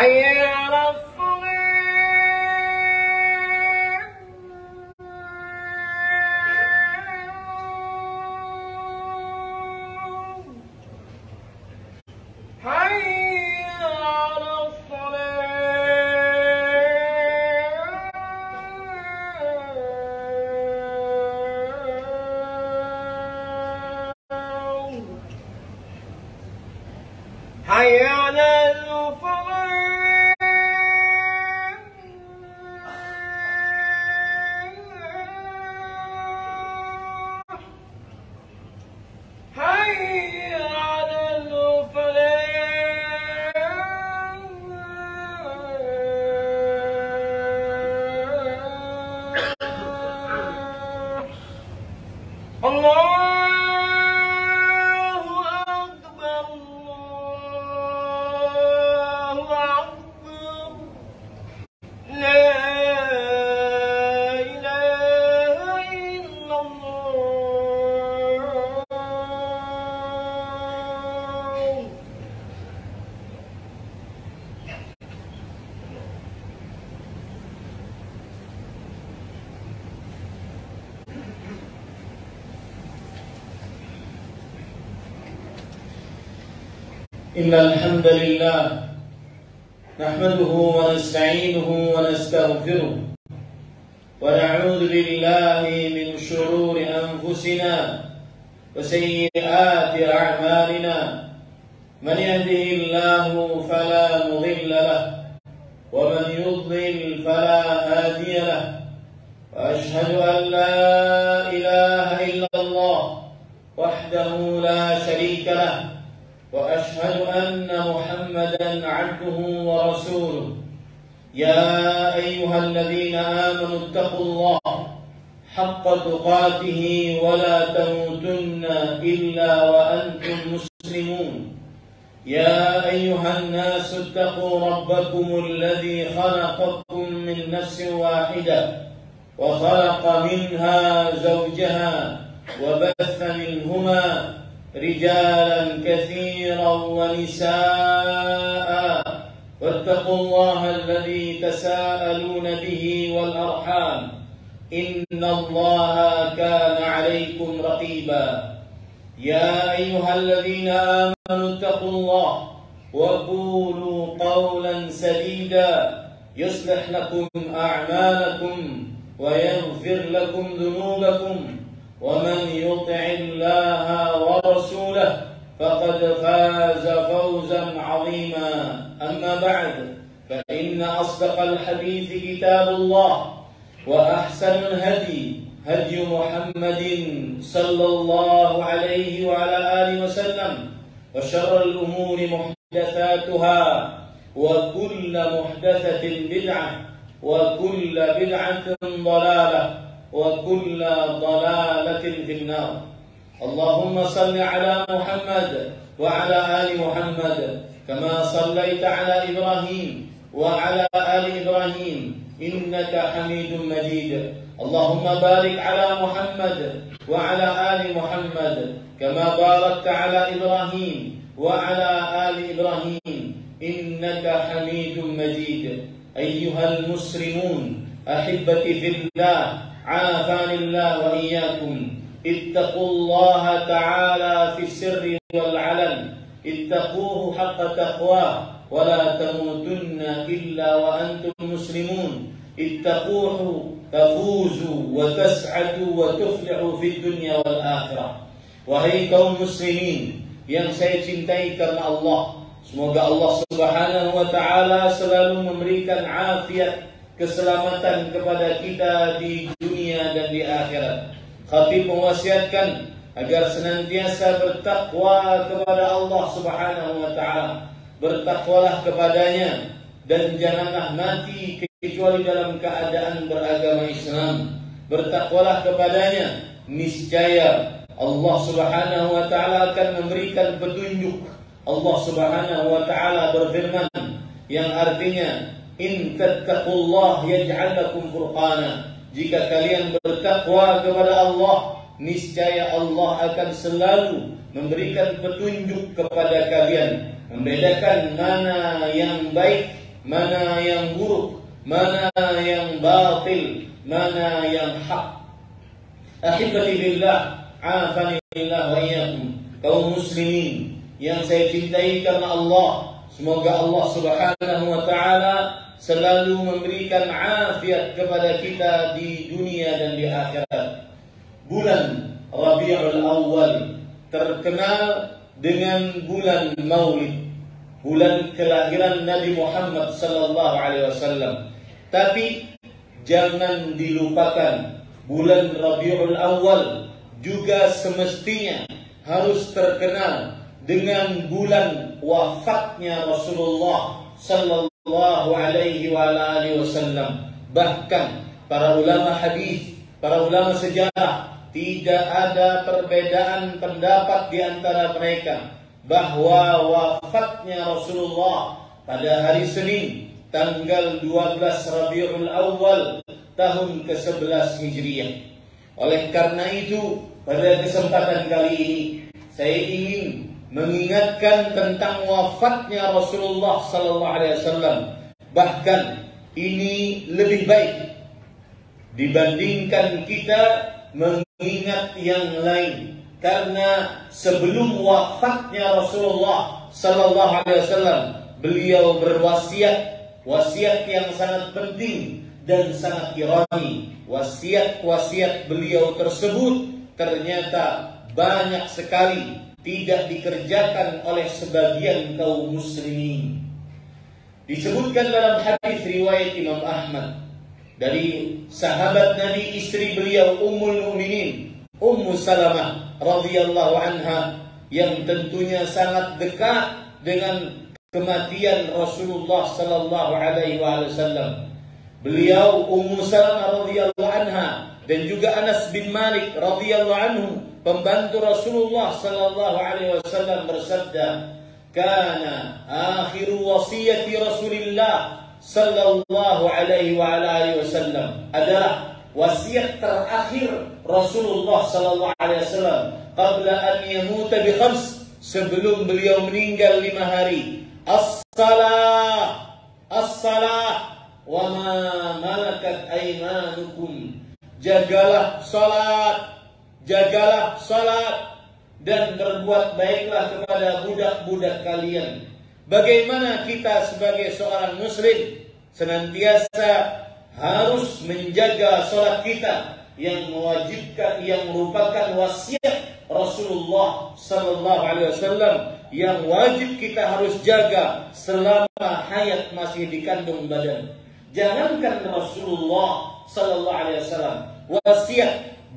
حي على الصلاة حي على الصلاة حي على الفلاح حي على الفلاح الله أكبر الله أكبر لا إله إلا الله إن الحمد لله نحمده ونستعينه ونستغفره ونعوذ بالله من شرور أنفسنا وسيئات أعمالنا من يهده الله فلا مضل له ومن يضلل فلا هادي له وأشهد أن لا إله إلا الله وحده لا شريك له وأشهد أن محمدا عبده ورسوله يا أيها الذين آمنوا اتقوا الله حق تقاته ولا تموتن إلا وأنتم مسلمون يا أيها الناس اتقوا ربكم الذي خلقكم من نفس واحدة وخلق منها زوجها وبث منهما رجالا كثيرا ونساء واتقوا الله الذي تساءلون به والأرحام إن الله كان عليكم رقيبا يا أيها الذين آمنوا اتقوا الله وقولوا قولا سديدا يصلح لكم أعمالكم ويغفر لكم ذنوبكم ومن يطع الله ورسوله فقد فاز فوزا عظيما أما بعد فإن أصدق الحديث كتاب الله وأحسن الهدي هدي محمد صلى الله عليه وعلى آله وسلم وشر الأمور محدثاتها وكل محدثة بدعة وكل بدعة ضلالة وكل ضلالة في النار اللهم صل على محمد وعلى آل محمد كما صليت على إبراهيم وعلى آل إبراهيم إنك حميد مجيد اللهم بارك على محمد وعلى آل محمد كما باركت على إبراهيم وعلى آل إبراهيم إنك حميد مجيد أيها المسلمون أحبتي في الله عافاني الله وإياكم اتقوا الله تعالى في السر والعلن اتقوه حق تقواه ولا تموتن إلا وأنتم مسلمون اتقوه تفوزوا وتسعدوا وتفلحوا في الدنيا والآخرة. Wahai kaum muslimin yang saya cintai karena Allah, semoga Allah Subhanahu wa taala selalu memberikan afiat, keselamatan kepada kita di dunia dan di akhirat. Khatib mewasiatkan agar senantiasa bertakwa kepada Allah Subhanahu wa taala. Bertakwalah kepadanya dan janganlah mati kecuali dalam keadaan beragama Islam. Bertakwalah kepadanya, niscaya Allah Subhanahu wa taala akan memberikan petunjuk. Allah Subhanahu wa taala berfirman yang artinya in tattaqullah yaj'al lakum furqana. Jika kalian bertakwa kepada Allah, niscaya Allah akan selalu memberikan petunjuk kepada kalian, membedakan mana yang baik mana yang buruk, mana yang batil, mana yang hak. Ahibati billah, afanillah wa iyyakum, kaum muslimin yang saya cintai karena Allah, semoga Allah Subhanahu wa taala selalu memberikan afiat kepada kita di dunia dan di akhirat. Bulan Rabiul Awal terkenal dengan bulan Maulid, bulan kelahiran Nabi Muhammad sallallahu alaihi wasallam. Tapi jangan dilupakan, bulan Rabiul Awal juga semestinya harus terkenal dengan bulan wafatnya Rasulullah sallallahu alaihi wasallam. Bahkan para ulama hadis, para ulama sejarah, tidak ada perbedaan pendapat di antara mereka bahwa wafatnya Rasulullah pada hari Senin tanggal 12 Rabiul Awal tahun ke-11 Hijriah. Oleh karena itu, pada kesempatan kali ini saya ingin mengingatkan tentang wafatnya Rasulullah sallallahu alaihi wasallam. Bahkan ini lebih baik dibandingkan kita mengingat yang lain, karena sebelum wafatnya Rasulullah sallallahu alaihi wasallam, beliau berwasiat, wasiat yang sangat penting dan sangat ironi. Wasiat-wasiat beliau tersebut ternyata banyak sekali tidak dikerjakan oleh sebagian kaum muslimin. Disebutkan dalam hadis riwayat Imam Ahmad dari sahabat Nabi, istri beliau Ummul Mukminin Ummu Salamah radhiyallahu anha, yang tentunya sangat dekat dengan kematian Rasulullah sallallahu alaihi wasallam. Beliau Ummu Salamah radhiyallahu anha dan juga Anas bin Malik radhiyallahu anhu, pembantu Rasulullah sallallahu alaihi wasallam, bersabda, "Kana akhiru wasiyati Rasulillah sallallahu alaihi wasallam," adalah wasiat terakhir Rasulullah sallallahu alaihi wasallam qabla an yamuta bi khams, sebelum beliau meninggal 5 hari. As-salah, as-salah wa ma malakat aymanukum. Jagalah salat, jagalah salat, dan berbuat baiklah kepada budak-budak kalian. Bagaimana kita sebagai seorang muslim senantiasa harus menjaga salat kita yang mewajibkan, yang merupakan wasiat Rasulullah sallallahu alaihi wasallam, yang wajib kita harus jaga selama hayat masih dikandung badan. Jangankan Rasulullah sallallahu alaihi wasallam, wasiat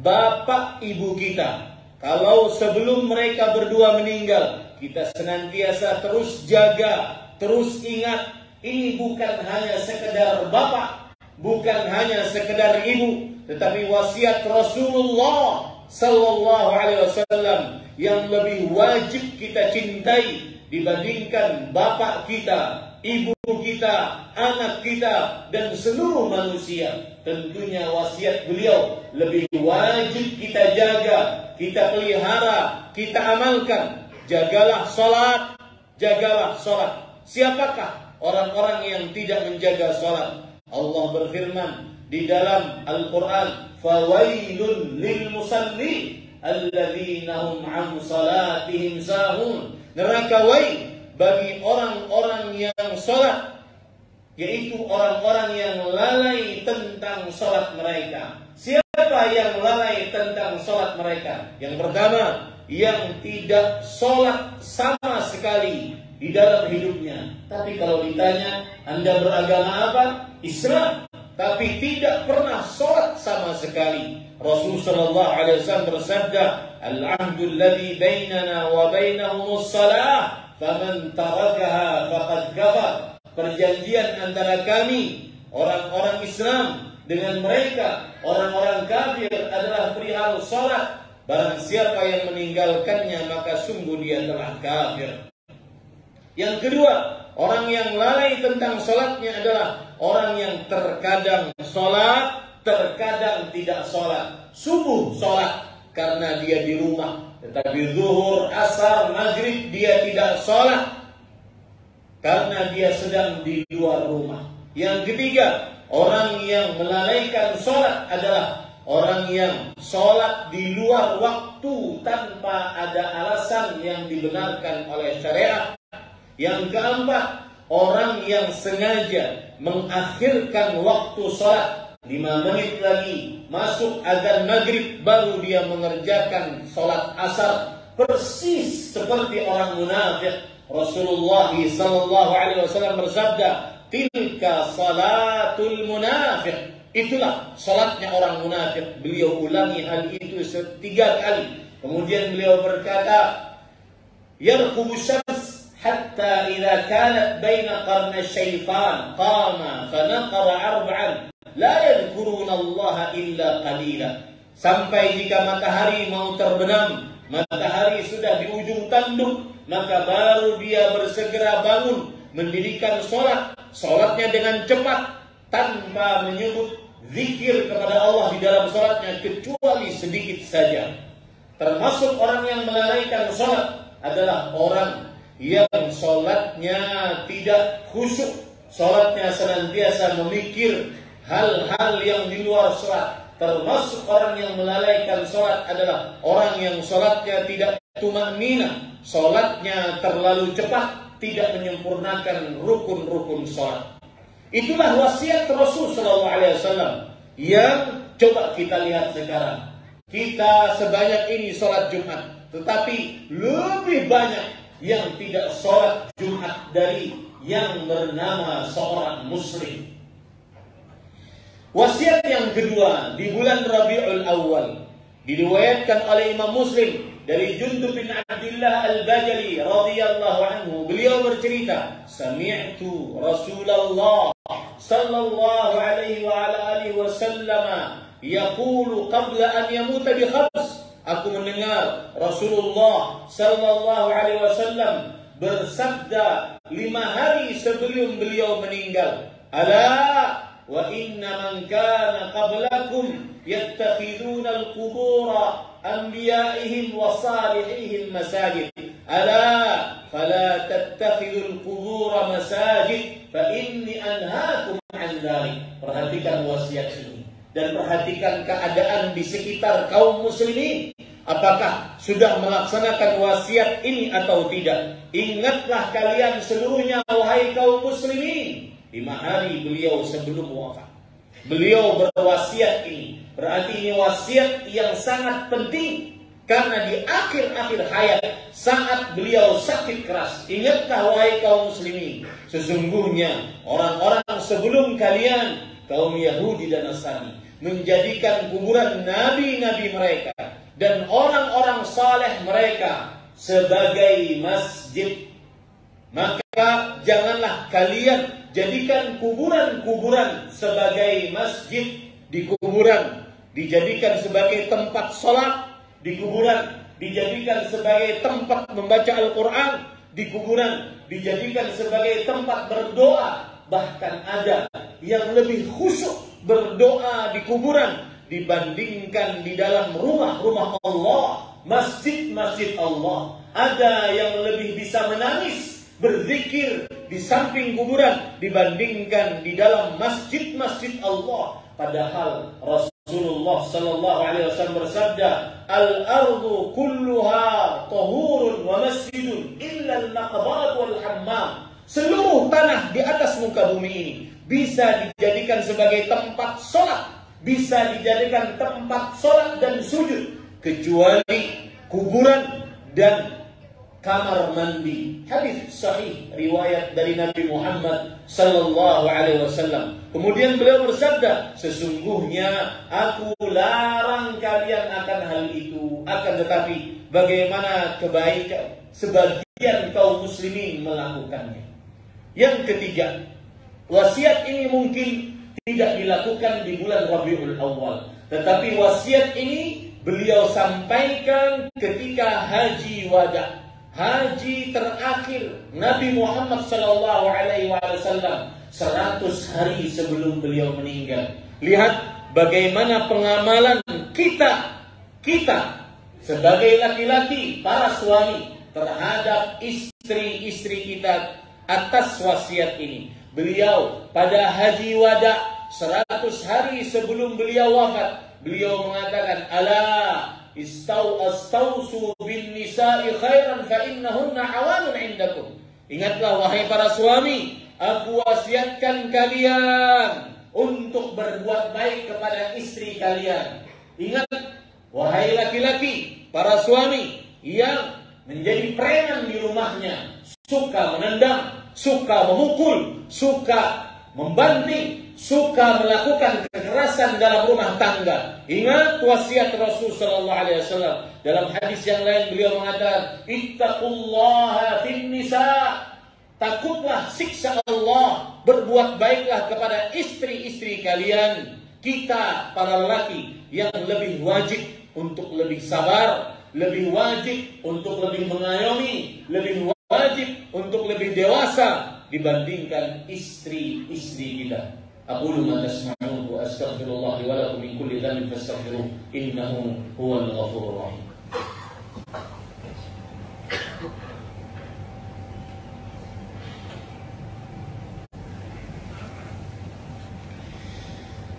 bapak ibu kita, kalau sebelum mereka berdua meninggal, kita senantiasa terus jaga, terus ingat, ini bukan hanya sekedar bapak, bukan hanya sekedar ibu, tetapi wasiat Rasulullah sallallahu alaihi wasallam yang lebih wajib kita cintai dibandingkan bapak kita, ibu kita, anak kita, dan seluruh manusia. Tentunya wasiat beliau lebih wajib kita jaga, kita pelihara, kita amalkan. Jagalah salat, jagalah salat. Siapakah orang-orang yang tidak menjaga salat? Allah berfirman di dalam Al-Quran, "Fawailun lil musallin alladzina hum an salatihim sahun." Neraka wail bagi orang-orang yang salat, yaitu orang-orang yang lalai tentang salat mereka. Siapa yang lalai tentang salat mereka? Yang pertama, yang tidak salat sama sekali di dalam hidupnya. Tapi kalau ditanya, Anda beragama apa? Islam. Tapi tidak pernah salat sama sekali. Rasul sallallahu alaihi wasallam bersabda, "Al-'ahdu alladhi bainana wa bainahum as-salah, faman tarakaha faqad kafar." Perjanjian antara kami orang-orang Islam dengan mereka orang-orang kafir adalah perihal salat. Barang siapa yang meninggalkannya maka sungguh dia telah kafir. Yang kedua, orang yang lalai tentang salatnya adalah orang yang terkadang salat, terkadang tidak salat. Subuh salat karena dia di rumah, tetapi zuhur, asar, maghrib dia tidak salat. karena dia sedang di luar rumah. Yang ketiga, orang yang melalaikan sholat adalah orang yang sholat di luar waktu tanpa ada alasan yang dibenarkan oleh syariat. Yang keempat, orang yang sengaja mengakhirkan waktu sholat 5 menit lagi masuk azan maghrib baru dia mengerjakan sholat asar, persis seperti orang munafik. Rasulullah sallallahu alaihi wasallam bersabda, "Tilka salatul munafiq." Itulah salatnya orang munafik. Beliau ulangi hal itu 3 kali. Kemudian beliau berkata, "Yarqubu syams hatta idza kanat baina qarna syaitan qama fa naqara arba'an la yadhkuruna Allah illa qalila." Sampai jika matahari mau terbenam, matahari sudah di ujung tanduk, maka baru dia bersegera bangun mendirikan sholat. Sholatnya dengan cepat tanpa menyebut zikir kepada Allah di dalam sholatnya kecuali sedikit saja. Termasuk orang yang melalaikan sholat adalah orang yang sholatnya tidak khusyuk, sholatnya senantiasa memikir hal-hal yang di luar sholat. Termasuk orang yang melalaikan sholat adalah orang yang sholatnya tidak tumanina, sholatnya terlalu cepat, tidak menyempurnakan rukun-rukun sholat. Itulah wasiat Rasul sallallahu alaihi wasallam yang coba kita lihat sekarang. Kita sebanyak ini sholat Jumat, tetapi lebih banyak yang tidak sholat Jumat dari yang bernama seorang muslim. Wasiat yang kedua di bulan Rabiul Awal diriwayatkan oleh Imam Muslim dari Jundub bin Abdullah Al-Bajali radhiyallahu anhu. Beliau bercerita, "Sami'tu Rasulullah sallallahu alaihi wa ala alihi wasallam yaqulu qabla an yamuta bi khams." Aku mendengar Rasulullah sallallahu alaihi wasallam bersabda 5 hari sebelum beliau meninggal, "Ala wa inna man kana qablakum yattakhiduna al-qubura anbiya'ihim wa salihihim masajid. Ala fala tattakhidul qubura masajid fa inni anhaakum an dzalik." Perhatikan wasiat ini dan perhatikan keadaan di sekitar kaum muslimin. Apakah sudah melaksanakan wasiat ini atau tidak? Ingatlah kalian seluruhnya wahai kaum muslimin, 5 hari beliau sebelum wafat beliau berwasiat ini. Berarti ini wasiat yang sangat penting, karena di akhir-akhir hayat saat beliau sakit keras, ingatlah wahai kaum muslimin, sesungguhnya orang-orang sebelum kalian, kaum Yahudi dan Nasrani, menjadikan kuburan nabi-nabi mereka dan orang-orang saleh mereka sebagai masjid. Maka janganlah kalian jadikan kuburan-kuburan sebagai masjid. Di kuburan dijadikan sebagai tempat sholat, di kuburan dijadikan sebagai tempat membaca Al-Quran, di kuburan dijadikan sebagai tempat berdoa. Bahkan ada yang lebih khusyuk berdoa di kuburan dibandingkan di dalam rumah-rumah Allah, masjid-masjid Allah. Ada yang lebih bisa menangis berzikir di samping kuburan dibandingkan di dalam masjid-masjid Allah. Padahal Rasulullah sallallahu alaihi wasallam bersabda, "Al-ardu kulluha tahurun wa masjidun illa al-maqbarat wal hammam." Seluruh tanah di atas muka bumi ini bisa dijadikan sebagai tempat sholat, bisa dijadikan tempat sholat dan sujud, kecuali kuburan dan kamar mandi. Hadis sahih riwayat dari Nabi Muhammad sallallahu alaihi wasallam. Kemudian beliau bersabda, "Sesungguhnya aku larang kalian akan hal itu, akan tetapi bagaimana kebaikan sebagian kaum muslimin melakukannya." Yang ketiga, wasiat ini mungkin tidak dilakukan di bulan Rabiul Awal, tetapi wasiat ini beliau sampaikan ketika haji wada, haji terakhir Nabi Muhammad sallallahu alaihi wasallam 100 hari sebelum beliau meninggal. Lihat bagaimana pengamalan kita sebagai laki-laki, para suami terhadap istri-istri kita atas wasiat ini. Beliau pada haji wada 100 hari sebelum beliau wafat, beliau mengatakan, ala istausu bin nisa'i khairan fa innahunna awanun indakum. Ingatlah wahai para suami, aku wasiatkan kalian untuk berbuat baik kepada istri kalian. Ingat wahai laki-laki, para suami yang menjadi preman di rumahnya, suka menendang, suka memukul, suka membanting, suka melakukan kekerasan dalam rumah tangga. Ingat wasiat Rasul sallallahu alaihi wasallam. Dalam hadis yang lain beliau mengatakan, ittaqullaha fin nisa. Takutlah siksa Allah, berbuat baiklah kepada istri-istri kalian. Kita para lelaki yang lebih wajib untuk lebih sabar, lebih wajib untuk lebih mengayomi, lebih wajib untuk lebih dewasa dibandingkan istri-istri kita. Aqulu ma tasma'un wa astaghfirullah wa lakum min kulli dhanbin fastaghfiruh innahu huwal ghafurur rahim.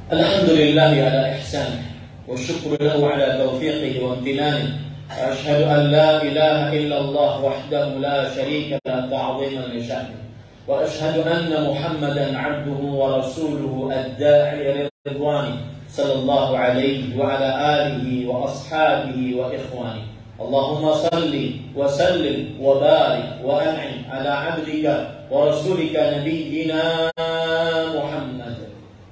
Alhamdulillah ala ihsanih wa syukru lahu ala taufiqihi wa imtinanihi. Ashhadu an la ilaha illallah wahdahu la syarika lahu ta'ziman li sya'nihi. وأشهد أن محمدا عبده ورسوله الداعي إلى رضوانه صلى الله عليه وعلى آله وأصحابه وإخوانه. اللهم صل وسلم وبارك وأنعم على عبدك ورسولك نبينا محمد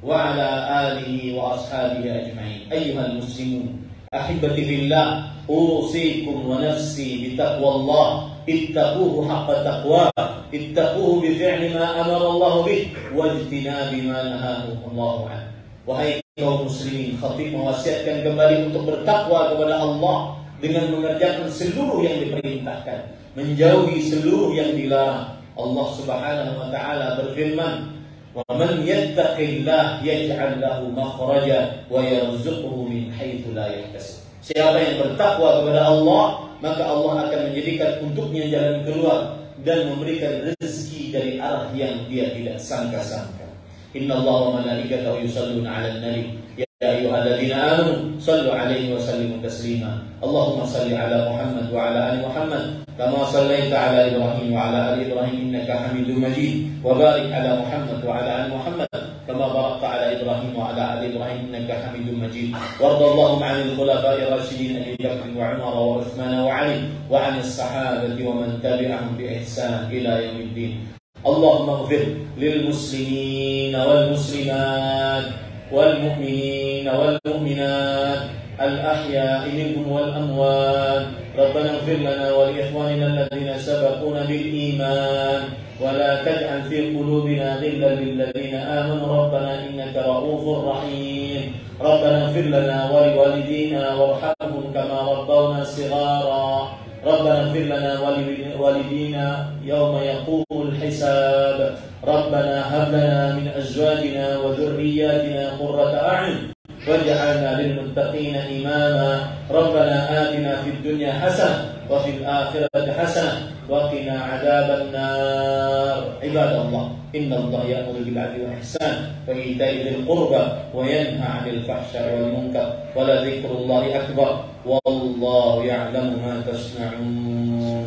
وعلى آله وأصحابه أجمعين. أيها المسلمون أحبتي في الله، أوصيكم ونفسي بتقوى الله. اتقوه حق تقواه، اتقوه بفعل ما أمر الله به واجتناب ما نهاه الله عنه. Wahai kaum muslimin, khatib mewasiatkan kembali untuk bertakwa kepada Allah dengan mengerjakan seluruh yang diperintahkan, menjauhi seluruh yang dilarang. Allah Subhanahu wa taala berfirman, "Wa man yattaqillah yaj'al lahu makhraja wa yarzuqhu min haitsu la yahtasib." Siapa yang bertakwa kepada Allah, maka Allah akan menjadikan untuknya jalan keluar dan memberikan rezeki dari arah yang dia tidak sangka-sangka. Innallaha wa malaikatahu yusholluna 'alan nabi ya ayyuhalladzina amanu shallu 'alaihi wa sallimu taslima. Allahumma shalli 'ala Muhammad wa 'ala ali Muhammad kama shallaita 'ala Ibrahim wa 'ala ali Ibrahim innaka Hamidum Majid. Wa barik 'ala Muhammad wa 'ala ali Muhammad kama barakta 'ala Ibrahim wa 'ala ali Ibrahim innaka Hamidum Majid. Warḍallahu 'anil khulafa'ir rasyidin Abi Bakr wa Umar wa Utsman wa 'Ali wa 'anil sahabati wa man tabi'ahum bi ihsan ila yaumiddin. Allahumma ighfir lil muslimin wal muslimat wal mu'minin wal mu'minat al ahya'i minhum wal amwat. Rabbana ighfir lana wa li ikhwanina alladhina sabaquna bil iman wa la taj'al fi qulubina ghillan lil ladzina amanu rabbana innaka ra'ufur rahim. Rabbana ighfir lana wa li walidina warhamhum kama rabbawna shighara. ربنا اغفر لنا ولوالدينا يوم يقوم الحساب. ربنا هب لنا من أزواجنا وذرياتنا قرة أعين واجعلنا للمتقين إماما. ربنا آتنا في الدنيا حسنة وفي الآخرة حسنة وقنا عذاب النار. عباد الله، إن الله يأمر بالعدل والإحسان وإيتاء ذي القربى وينهى عن الفحشاء والمنكر ولذكر الله أكبر والله يعلم ما تصنعون.